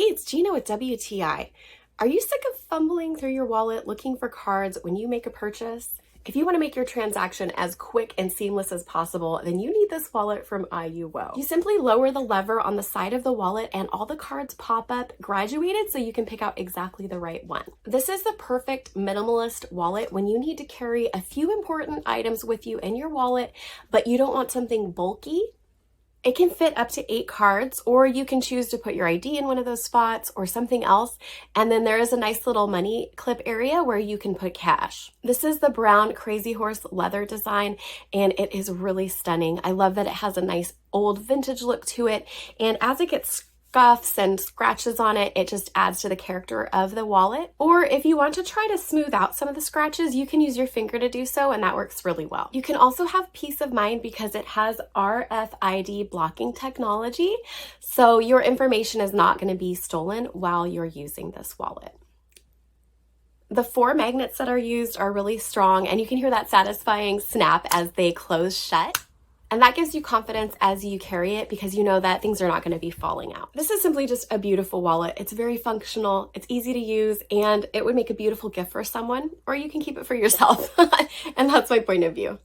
Hey, it's Gina with WTI. Are you sick of fumbling through your wallet looking for cards when you make a purchase? If you want to make your transaction as quick and seamless as possible, then you need this wallet from Aiuwo. You simply lower the lever on the side of the wallet and all the cards pop up graduated so you can pick out exactly the right one. This is the perfect minimalist wallet when you need to carry a few important items with you in your wallet, but you don't want something bulky. It can fit up to 8 cards, or you can choose to put your ID in one of those spots or something else. And then there is a nice little money clip area where you can put cash. This is the brown Crazy Horse leather design, and it is really stunning. I love that it has a nice old vintage look to it. And as it gets scuffs and scratches on it, it just adds to the character of the wallet. Or if you want to try to smooth out some of the scratches, you can use your finger to do so, and that works really well. You can also have peace of mind because it has RFID blocking technology, so your information is not going to be stolen while you're using this wallet. The 4 magnets that are used are really strong, and you can hear that satisfying snap as they close shut. And that gives you confidence as you carry it because you know that things are not going to be falling out. This is simply just a beautiful wallet. It's very functional, it's easy to use, and it would make a beautiful gift for someone, or you can keep it for yourself. And that's my point of view.